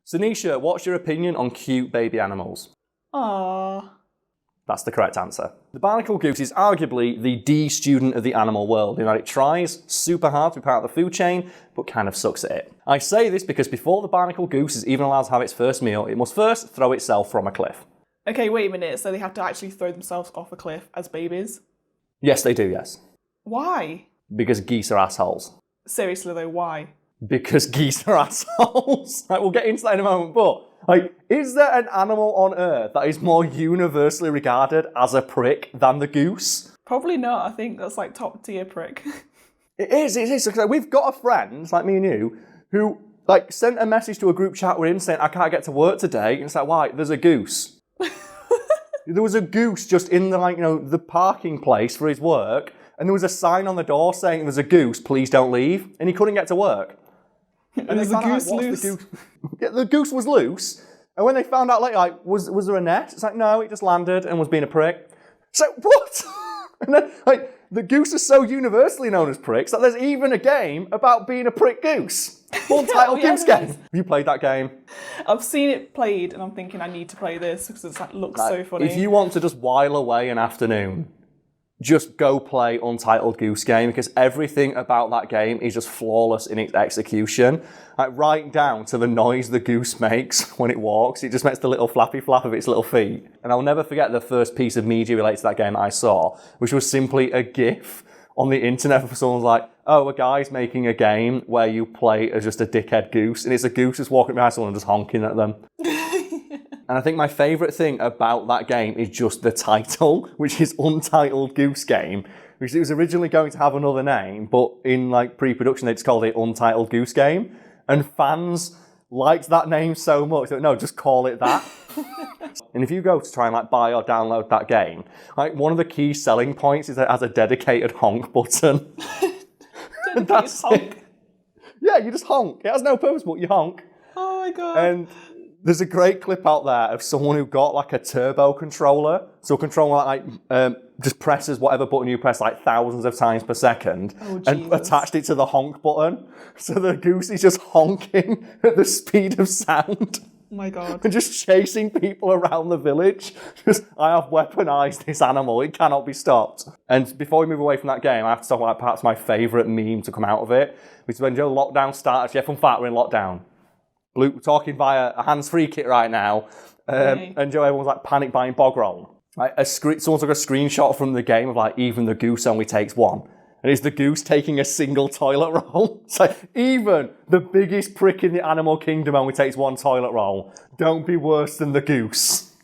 So Nisha, what's your opinion on cute baby animals? Aww. That's the correct answer. The barnacle goose is arguably the D student of the animal world, in that it tries super hard to be part of the food chain, but kind of sucks at it. I say this because before the barnacle goose is even allowed to have its first meal, it must first throw itself from a cliff. Okay, wait a minute. So they have to actually throw themselves off a cliff as babies? Yes, they do, yes. Why? Because geese are assholes. Seriously though, why? Because geese are assholes. Like, we'll get into that in a moment, but is there an animal on Earth that is more universally regarded as a prick than the goose? Probably not. I think that's like top tier prick. It is. Because we've got a friend, like me and you, who sent a message to a group chat we're in saying, I can't get to work today. And it's like, why? There's a goose. There was a goose just in the parking place for his work, and there was a sign on the door saying there's a goose, please don't leave. And he couldn't get to work. And there's a goose loose. Yeah, the goose was loose. And when they found out later, was there a net? It's like, no, it just landed and was being a prick. So, what? And then, the goose is so universally known as pricks that there's even a game about being a prick goose. Untitled Goose Game. Have you played that game? I've seen it played and I'm thinking I need to play this because it looks so funny. If you want to just while away an afternoon, just go play Untitled Goose Game, because everything about that game is just flawless in its execution. Right down to the noise the goose makes when it walks. It just makes the little flappy flap of its little feet. And I'll never forget the first piece of media related to that game I saw, which was simply a GIF on the internet for someone like, oh, a guy's making a game where you play as just a dickhead goose, and it's a goose just walking behind someone and just honking at them. And I think my favourite thing about that game is just the title, which is Untitled Goose Game, because it was originally going to have another name, but in pre-production they just called it Untitled Goose Game, and fans liked that name so much that no, just call it that. And if you go to try and buy or download that game, one of the key selling points is that it has a dedicated honk button. Dedicated honk? Yeah, you just honk. It has no purpose, but you honk. Oh my god. And there's a great clip out there of someone who got a turbo controller. So a controller just presses whatever button you press thousands of times per second, and attached it to the honk button. So the goose is just honking at the speed of sound. Oh my god. And just chasing people around the village. I have weaponized this animal. It cannot be stopped. And before we move away from that game, I have to talk about perhaps my favourite meme to come out of it, which is when lockdown started. Yeah, fun fact, we're in lockdown. We're talking via a hands-free kit right now, and everyone's panic buying bog roll. Someone took a screenshot from the game of even the goose only takes one, and it's the goose taking a single toilet roll. It's even the biggest prick in the animal kingdom only takes one toilet roll. Don't be worse than the goose.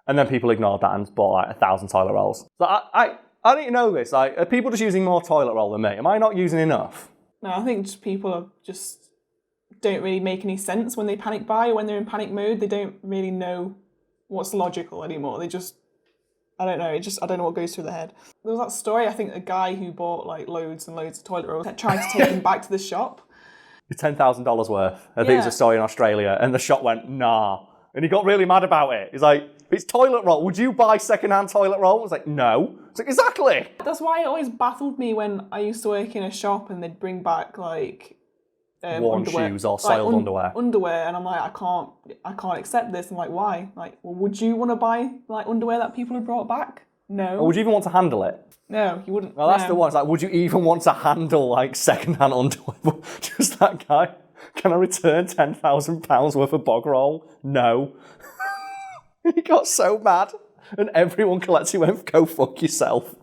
And then people ignored that and bought 1,000 toilet rolls. So I didn't know this. Are people just using more toilet roll than me? Am I not using enough? No, I think just people are don't really make any sense when they panic buy, or when they're in panic mode. They don't really know what's logical anymore. They just, I don't know, I don't know what goes through their head. There was that story, I think, a guy who bought loads and loads of toilet rolls, tried to take them back to the shop. It's $10,000 worth. I think it was a story in Australia, and the shop went, nah. And he got really mad about it. He's like, it's toilet roll. Would you buy second-hand toilet roll? I was like, no. It's like, exactly. That's why it always baffled me when I used to work in a shop and they'd bring back worn underwear, shoes or soiled underwear. Underwear, and I'm like, I can't accept this. I'm like, why? Would you want to buy underwear that people had brought back? No. Or would you even want to handle it? No, you wouldn't. Well, that's the one. It's would you even want to handle second-hand underwear? Just that guy. Can I return £10,000 worth of bog roll? No. He got so mad, and everyone collectively went, "Go fuck yourself."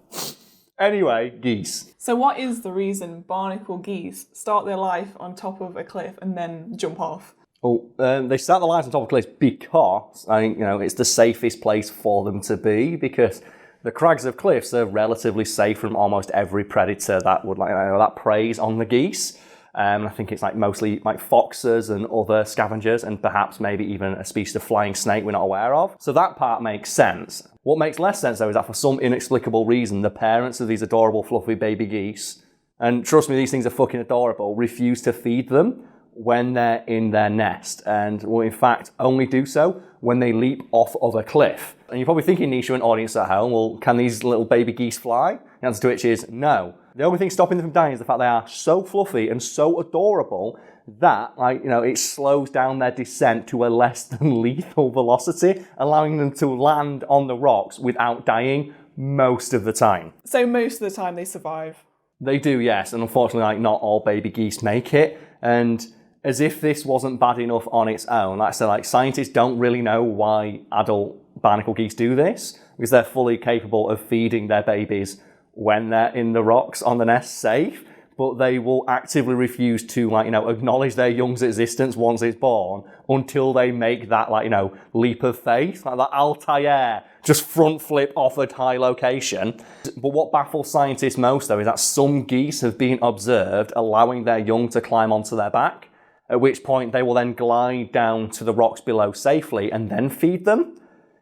Anyway, geese. So what is the reason barnacle geese start their life on top of a cliff and then jump off? Oh, they start their lives on top of cliffs because it's the safest place for them to be, because the crags of cliffs are relatively safe from almost every predator that would that preys on the geese. I think it's mostly foxes and other scavengers, and perhaps maybe even a species of flying snake we're not aware of. So that part makes sense. What makes less sense, though, is that for some inexplicable reason, the parents of these adorable, fluffy baby geese, and trust me, these things are fucking adorable, refuse to feed them when they're in their nest, and will in fact only do so when they leap off of a cliff. And you're probably thinking, Nisha, an audience at home, well, can these little baby geese fly? The answer to which is no. The only thing stopping them from dying is the fact they are so fluffy and so adorable that, like, you know, it slows down their descent to a less than lethal velocity, allowing them to land on the rocks without dying most of the time. So most of the time they survive. They do, yes, and unfortunately, like, not all baby geese make it. And as if this wasn't bad enough on its own, like I said, like, scientists don't really know why adult barnacle geese do this, because they're fully capable of feeding their babies when they're in the rocks on the nest safe, but they will actively refuse to, like, you know, acknowledge their young's existence once it's born until they make that, like, you know, leap of faith, like that Altair, just front flip off a high location. But what baffles scientists most, though, is that some geese have been observed allowing their young to climb onto their back, at which point they will then glide down to the rocks below safely and then feed them,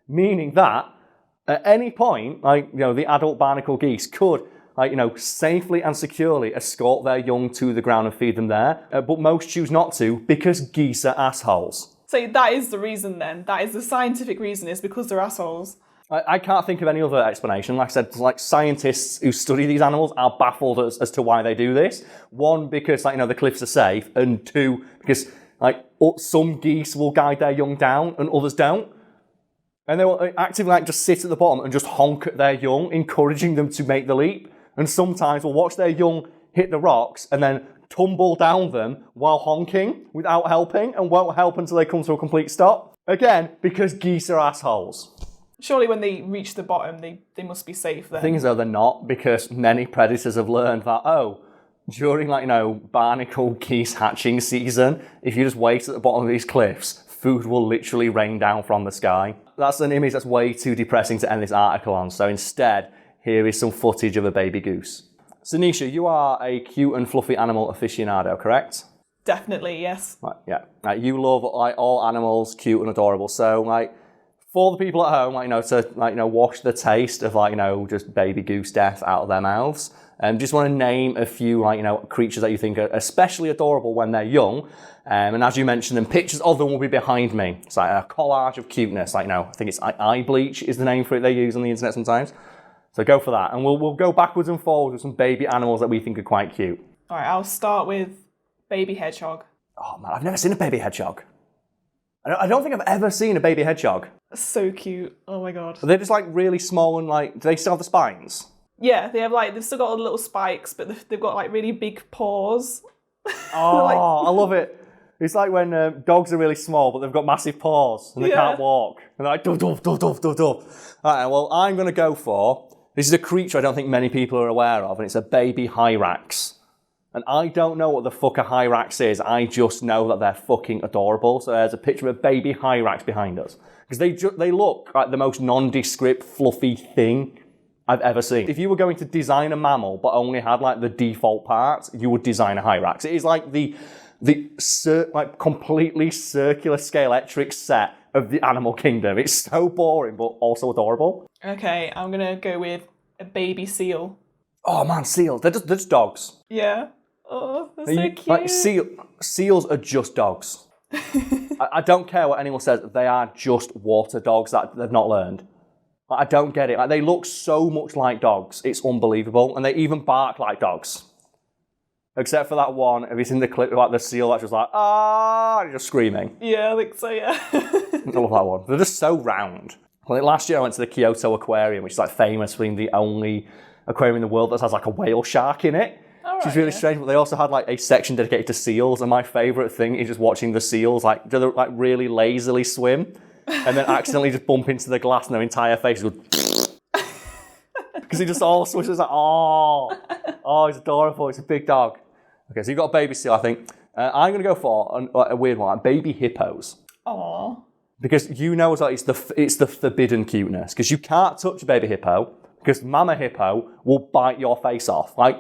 meaning that at any point, like, you know, the adult barnacle geese could, like, you know, safely and securely escort their young to the ground and feed them there, but most choose not to because geese are assholes. So that is the reason then. That is the scientific reason, is because they're assholes. I can't think of any other explanation. Like I said, like, scientists who study these animals are baffled as to why they do this. One, because, like, you know, the cliffs are safe, and two, because, like, some geese will guide their young down and others don't. And they will actively, like, just sit at the bottom and just honk at their young, encouraging them to make the leap. And sometimes will watch their young hit the rocks and then tumble down them while honking without helping, and won't help until they come to a complete stop. Again, because geese are assholes. Surely when they reach the bottom, they must be safe then. The thing is, though, they're not, because many predators have learned that, during, like, you know, barnacle geese hatching season, if you just wait at the bottom of these cliffs, food will literally rain down from the sky. That's an image that's way too depressing to end this article on, so instead, here is some footage of a baby goose. So Nisha, you are a cute and fluffy animal aficionado, correct? Definitely, yes. Right, yeah. You love, like, all animals, cute and adorable. So, like, for the people at home, like, you know, to, like, you know, wash the taste of, like, you know, just baby goose death out of their mouths, just want to name a few, like, you know, creatures that you think are especially adorable when they're young. And as you mentioned, then pictures of them will be behind me. It's like a collage of cuteness. Like, you know, I think it's eye bleach is the name for it they use on the internet sometimes. So go for that. And we'll go backwards and forwards with some baby animals that we think are quite cute. All right, I'll start with baby hedgehog. Oh, man, I've never seen a baby hedgehog. I don't think I've ever seen a baby hedgehog. So cute. Oh my god. Are they just, like, really small and, like, do they still have the spines? Yeah, they've still got all the little spikes, but they've got, like, really big paws. Oh, Like- I love it. It's like when dogs are really small, but they've got massive paws and they can't walk. And they're like, doof, doof, doof, doof, doof, doof. All right, well, I'm going to go for... This is a creature I don't think many people are aware of, and it's a baby Hyrax. And I don't know what the fuck a Hyrax is, I just know that they're fucking adorable. So there's a picture of a baby Hyrax behind us. Because they look like the most nondescript, fluffy thing I've ever seen. If you were going to design a mammal, but only had, like, the default parts, you would design a Hyrax. It is like the completely circular scaletric set of the animal kingdom. It's so boring, but also adorable. Okay, I'm gonna go with a baby seal. Oh man, seals. They're just dogs. Yeah. Oh, they're so cute. Like, seals are just dogs. I don't care what anyone says. They are just water dogs that they've not learned. I don't get it. Like, they look so much like dogs. It's unbelievable. And they even bark like dogs. Except for that one, have you seen the clip of, like, the seal that's just like, just screaming? Yeah, I think so, yeah. I love that one. They're just so round. Like, last year I went to the Kyoto Aquarium, which is, like, famous for being the only aquarium in the world that has, like, a whale shark in it. Which is really strange, but they also had, like, a section dedicated to seals, and my favourite thing is just watching the seals, like, really lazily swim, and then accidentally just bump into the glass and their entire face goes... Because he just all swishes like, oh, he's adorable, it's a big dog. Okay, so you've got a baby seal, I think. I'm going to go for a weird one, like baby hippos. Aww. Because you know it's the forbidden cuteness. Because you can't touch a baby hippo, because mama hippo will bite your face off. Like,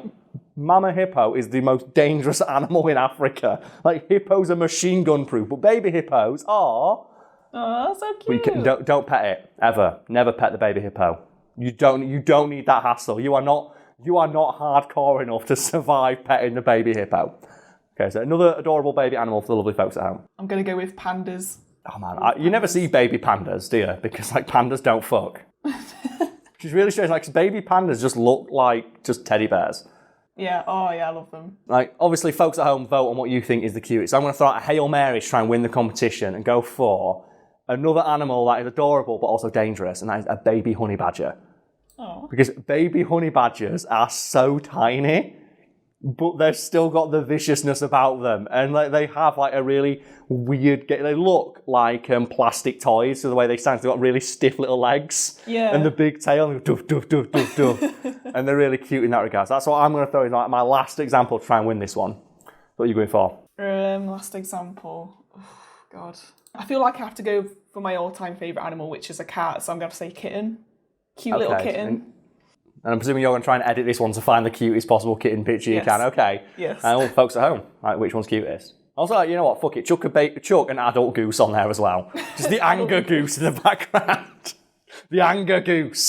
mama hippo is the most dangerous animal in Africa. Like, hippos are machine gun proof, but baby hippos are... Oh, so cute. Don't pet it, ever. Never pet the baby hippo. You don't need that hassle. You are not hardcore enough to survive petting the baby hippo. Okay, so another adorable baby animal for the lovely folks at home. I'm going to go with pandas. Oh man, you never see baby pandas, do you? Because, like, pandas don't fuck. Which is really strange. Like, baby pandas just look like just teddy bears. Yeah, oh yeah, I love them. Like, obviously, folks at home vote on what you think is the cutest. So I'm going to throw out a Hail Mary to try and win the competition and go for another animal that is adorable but also dangerous, and that is a baby honey badger. Oh. Because baby honey badgers are so tiny, but they've still got the viciousness about them. And like, they have like a really weird, they look like plastic toys, so the way they stand, they've got really stiff little legs. Yeah. And the big tail, and doof, doof, doof, doof, doof. And they're really cute in that regard. So that's what I'm going to throw in like my last example to try and win this one. What are you going for? Last example. Oh, God. I feel like I have to go for my all-time favourite animal, which is a cat, so I'm going to say kitten. Cute little kitten. And I'm presuming you're going to try and edit this one to find the cutest possible kitten picture you can. Okay. Yes. And all the folks at home, right, which one's cutest? Also, you know what? Fuck it. Chuck an adult goose on there as well. Just the anger goose in the background. The anger goose.